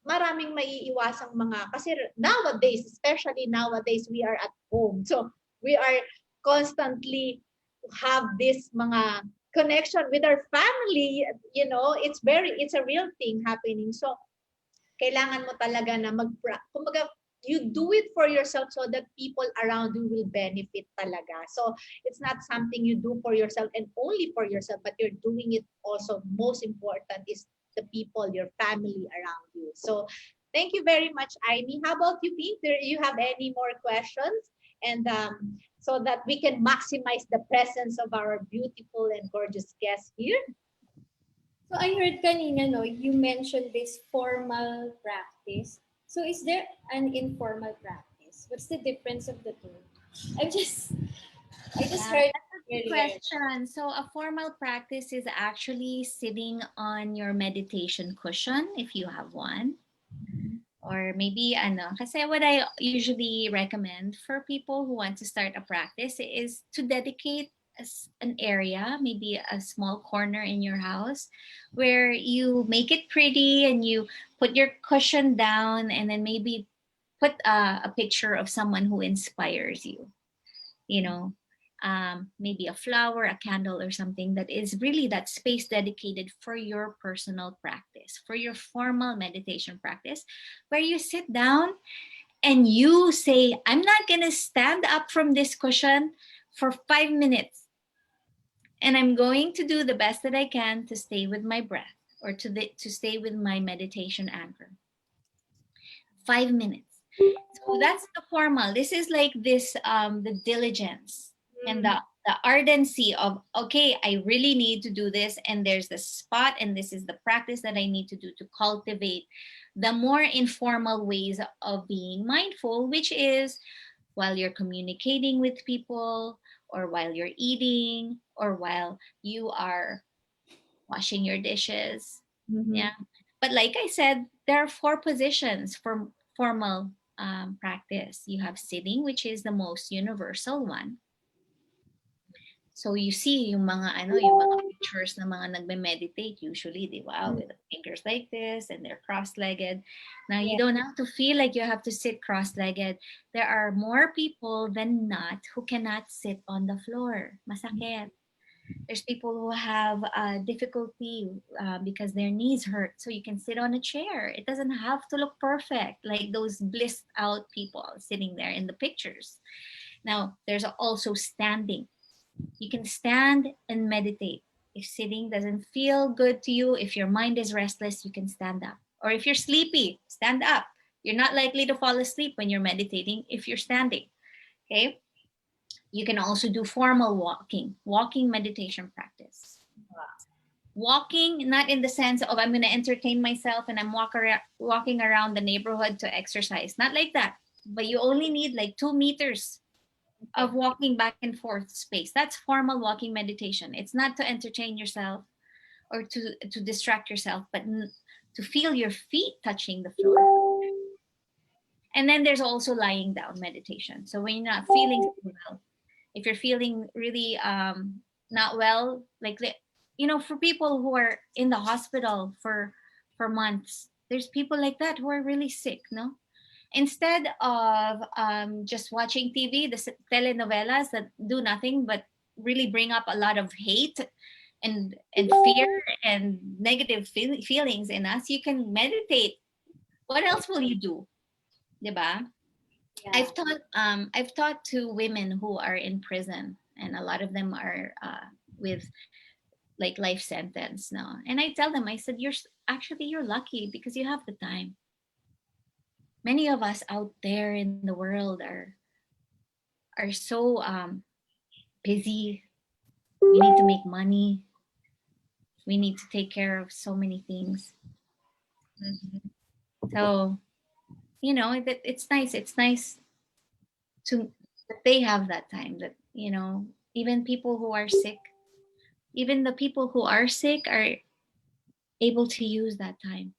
Maraming maiiwasang kasi nowadays, especially nowadays, we are at home. So we are constantly have this mga connection with our family. It's a real thing happening. So kailangan mo talaga na kumbaga, you do it for yourself so that people around you will benefit talaga. So it's not something you do for yourself and only for yourself, but you're doing it also. Most important is the people, your family around you. So thank you very much, Aimee. How about you, Pete? Do you have any more questions? And so that we can maximize the presence of our beautiful and gorgeous guests here. So I heard kanina, no, you mentioned this formal practice. So is there an informal practice? What's the difference of the two? I just heard That's a good earlier. question. So a formal practice is actually sitting on your meditation cushion if you have one, Or maybe ano, kasi what I usually recommend for people who want to start a practice is to dedicate an area, maybe a small corner in your house where you make it pretty and you put your cushion down and then maybe put a picture of someone who inspires you, you know, maybe a flower, a candle, or something that is really that space dedicated for your personal practice, for your formal meditation practice, where you sit down and you say, I'm not going to stand up from this cushion for 5 minutes. And I'm going to do the best that I can to stay with my breath or to stay with my meditation anchor. 5 minutes. So that's the formal. This is like this the diligence and the ardency of, okay, I really need to do this, and there's the spot, and this is the practice that I need to do to cultivate the more informal ways of being mindful, which is while you're communicating with people, or while you're eating, or while you are washing your dishes. Yeah. But like I said, there are four positions for formal practice. You have sitting, which is the most universal one. So you see yung mga ano, yung mga pictures ng mga nagme-meditate usually, di ba? With the fingers like this and they're cross-legged. Now you don't have to feel like you have to sit cross-legged. There are more people than not who cannot sit on the floor. Masakit. There's people who have difficulty because their knees hurt. So you can sit on a chair. It doesn't have to look perfect like those blissed out people sitting there in the pictures. Now, there's also standing. You can stand and meditate. If sitting doesn't feel good to you, if your mind is restless, you can stand up. Or if you're sleepy, stand up. You're not likely to fall asleep when you're meditating if you're standing. Okay? You can also do formal walking meditation practice. Walking, not in the sense of I'm going to entertain myself and I'm walking around the neighborhood to exercise. Not like that. But you only need like 2 meters of walking back and forth space. That's formal walking meditation. It's not to entertain yourself or to distract yourself, but to feel your feet touching the floor. And then there's also lying down meditation. So when you're not feeling so well, if you're feeling really not well, like, you know, for people who are in the hospital for months, there's people like that who are really sick, no? Instead of just watching TV, the telenovelas that do nothing but really bring up a lot of hate and fear and negative feelings in us, you can meditate. What else will you do? Diba? Yeah. I've taught to women who are in prison, and a lot of them are with like life sentence now. And I tell them, I said, you're lucky because you have the time. Many of us out there in the world are so busy. We need to make money. We need to take care of so many things. So, you know, it's nice. It's nice to that they have that time. That, you know, even people who are sick, even the people who are sick are able to use that time.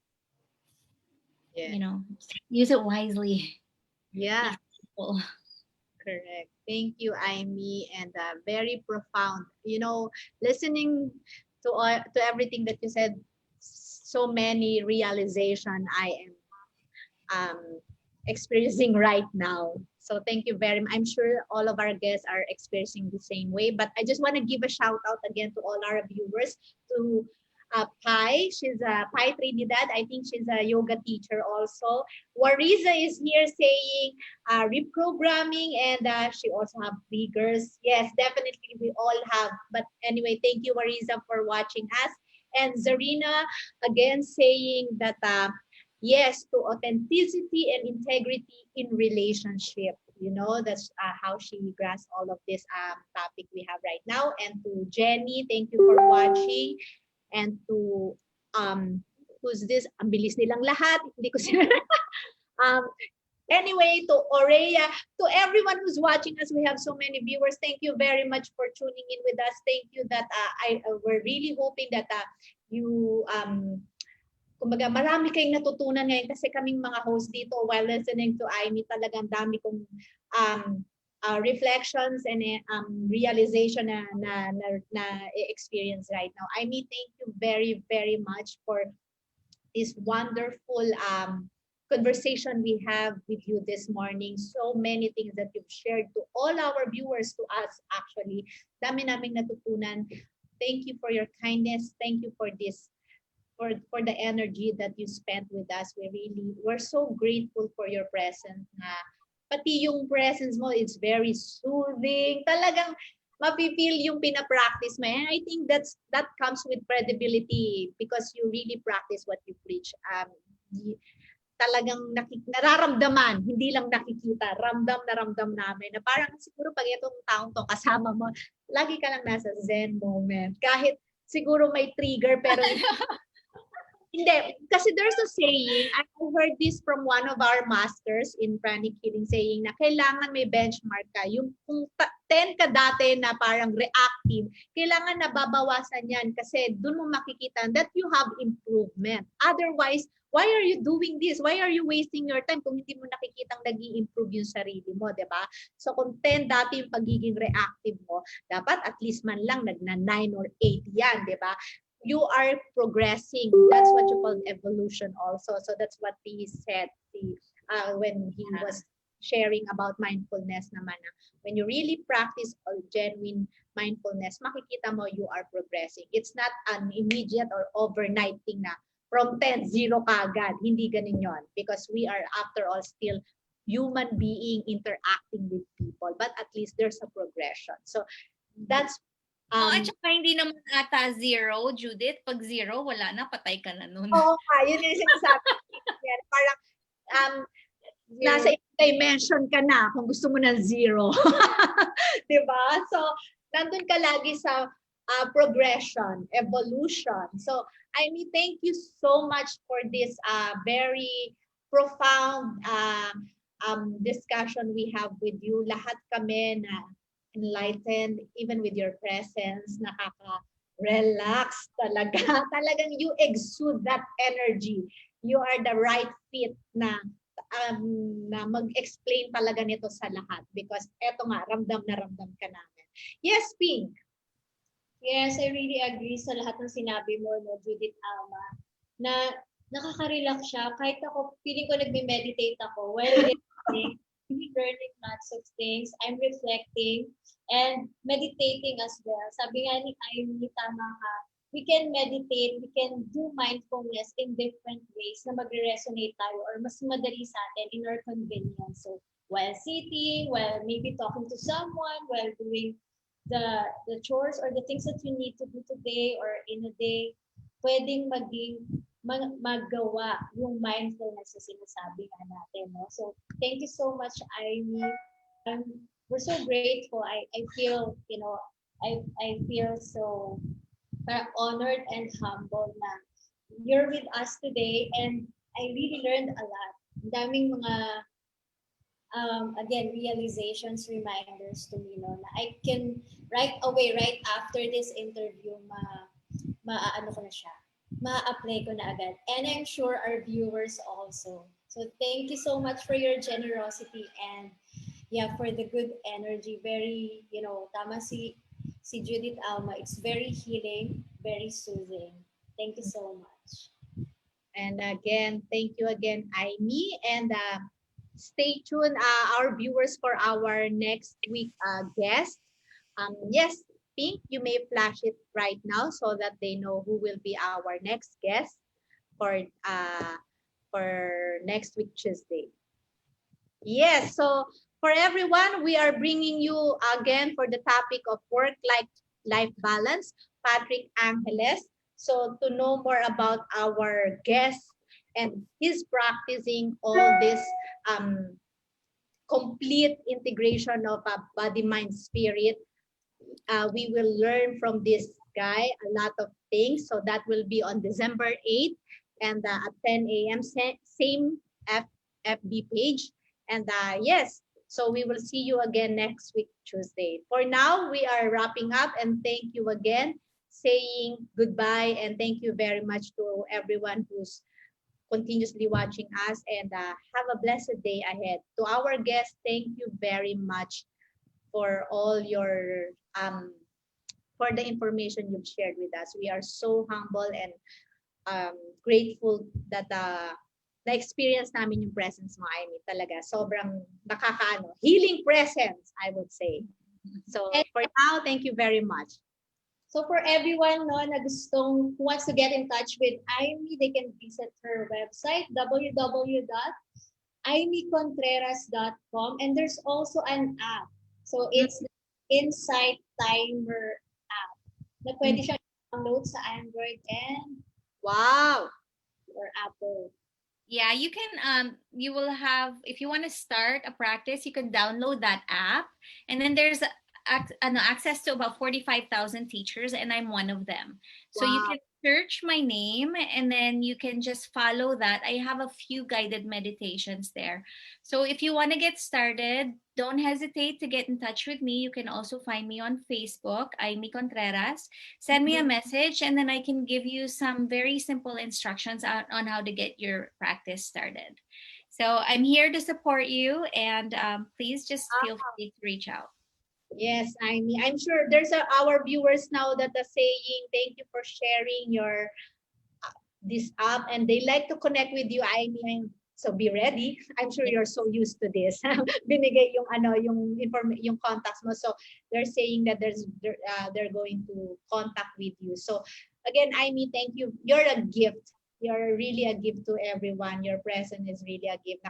Yes. You know, use it wisely. Yeah. Be thankful. Correct. Thank you, Aimee, and very profound. You know, listening to everything that you said, so many realization I am experiencing right now. So thank you very much. I'm sure all of our guests are experiencing the same way. But I just want to give a shout out again to all our viewers, to Pai. She's Pai Trinidad. I think she's a yoga teacher also. Wariza is here saying reprogramming, and she also have figures. Yes, definitely we all have. But anyway, thank you, Wariza, for watching us. And Zarina again saying that yes, to authenticity and integrity in relationship. You know, that's how she grasps all of this topic we have right now. And to Jenny, thank you for watching. And to who's this? Ang bilis nilang lahat. Hindi ko sila. Anyway, to Aurea, to everyone who's watching us, we have so many viewers. Thank you very much for tuning in with us. Thank you that we're really hoping that you kumbaga marami kayong natutunan ngayon kasi kaming mga host dito while listening to Aimee, talagang dami kong reflections and realization na experience right now. Aimee, thank you very, very much for this wonderful conversation we have with you this morning. So many things that you've shared to all our viewers, to us actually. Dami naming natutunan. Thank you for your kindness. Thank you for this, for the energy that you spent with us. We're so grateful for your presence. Pati yung presence mo, it's very soothing. Talagang mapipil yung pinapractice mo. And I think that comes with credibility because you really practice what you preach. Talagang nararamdaman, hindi lang nakikita, ramdam na ramdam namin na parang siguro pag itong taong to kasama mo, lagi ka lang nasa zen moment. Kahit siguro may trigger pero hindi, kasi there's a saying, I heard this from one of our masters in pranic healing, saying na kailangan may benchmark ka. Yung kung 10 ka dati na parang reactive, kailangan nababawasan yan kasi dun mo makikita that you have improvement. Otherwise, why are you doing this? Why are you wasting your time kung hindi mo nakikitang nag-i-improve yung sarili mo, di ba? So kung 10 dati yung pagiging reactive mo, dapat at least man lang nagna 9 or 8 yan, di ba? You are progressing. That's what you call evolution also. So that's what he said when he was sharing about mindfulness naman. When you really practice a genuine mindfulness, makikita mo you are progressing. It's not an immediate or overnight thing na from 10, 0 kagad. Hindi ganun yon. Because we are, after all, still human being interacting with people. But at least there's a progression. So that's at saka hindi naman ata 0, Judith. Pag 0, wala na, patay ka na nun. Oo yun yung sinasabi. Parang, nasa dimension ka na kung gusto mo ng 0. Diba? So, nandun ka lagi sa progression, evolution. So, Aimee, thank you so much for this very profound discussion we have with you. Lahat kami na enlightened, even with your presence, nakaka-relax talaga. Talagang you exude that energy. You are the right fit na mag-explain talaga nito sa lahat because eto nga, ramdam na ramdam ka namin. Yes, Pink. Yes, I really agree sa lahat ng sinabi mo, no, Judith Alma, na nakaka-relax siya. Kahit ako, feeling ko nagme-meditate ako while learning lots of things. I'm reflecting and meditating as well. Sabi nga ni Aimee, tama ka. We can meditate, we can do mindfulness in different ways na magre-resonate tayo or mas madali sa atin in our convenience. So, while sitting, while maybe talking to someone, while doing the chores or the things that you need to do today or in a day, pwedeng magawa yung mindfulness na sinasabi nga natin. No? So, thank you so much, Aimee. We're so grateful. I feel, I feel so honored and humbled na you're with us today and I really learned a lot. Daming mga, again, realizations, reminders to me, no, na I can right away, right after this interview, ma-ano ko na siya, ma-apply ko na agad. And I'm sure our viewers also. So thank you so much for your generosity and for the good energy. Very, tama si Judith Alma. It's very healing, very soothing. Thank you so much. And again, thank you again, Aimee. And stay tuned, our viewers, for our next week guest. Yes, Pink, you may flash it right now so that they know who will be our next guest for next week, Tuesday. Yes, so for everyone, we are bringing you again for the topic of work-life balance, Patrick Angeles. So to know more about our guest and his practicing all this complete integration of body, mind, spirit, we will learn from this guy a lot of things. So that will be on December 8th and at 10 a.m. Same FB page. And yes, so we will see you again next week, Tuesday. For now, we are wrapping up and thank you again, saying goodbye and thank you very much to everyone who's continuously watching us, and have a blessed day ahead. To our guests, thank you very much for all your for the information you've shared with us. We are so humble and grateful that na-experience namin yung presence mo, Aimee. Talaga, sobrang nakakaano. Healing presence, I would say. So, And for now, thank you very much. so for everyone no, na gustong, who wants to get in touch with Imee, they can visit her website, www.imeecontreras.com. And there's also an app. So it's the Insight Timer app na pwede siyang download sa Android and Wow! or Apple. Yeah, you can you will have, if you want to start a practice, you can download that app, and then there's access to about 45,000 teachers, and I'm one of them. So you Wow. can search my name, and then you can just follow that. I have a few guided meditations there. So if you want to get started, don't hesitate to get in touch with me. You can also find me on Facebook, Aimee Contreras. Send me a message, and then I can give you some very simple instructions on how to get your practice started. So I'm here to support you, and please just feel free to reach out. Yes, Aimee. I'm sure there's our viewers now that are saying thank you for sharing your this app, and they like to connect with you, Aimee. So be ready. I'm sure you're so used to this. Binigay yung yung contacts mo. So they're saying that they're going to contact with you. So again, Aimee, thank you. You're a gift. You're really a gift to everyone. Your presence is really a gift.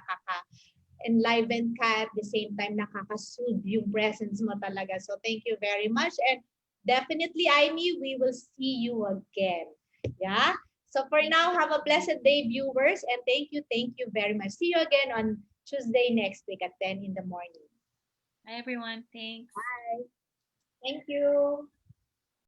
Enliven ka, at the same time nakaka-soothe yung presence mo talaga. So thank you very much, and definitely, Aimee, we will see you again. Yeah. So for now, have a blessed day, viewers, and thank you very much. See you again on Tuesday next week at 10 in the morning. Bye, everyone. Thanks. Bye. Thank you.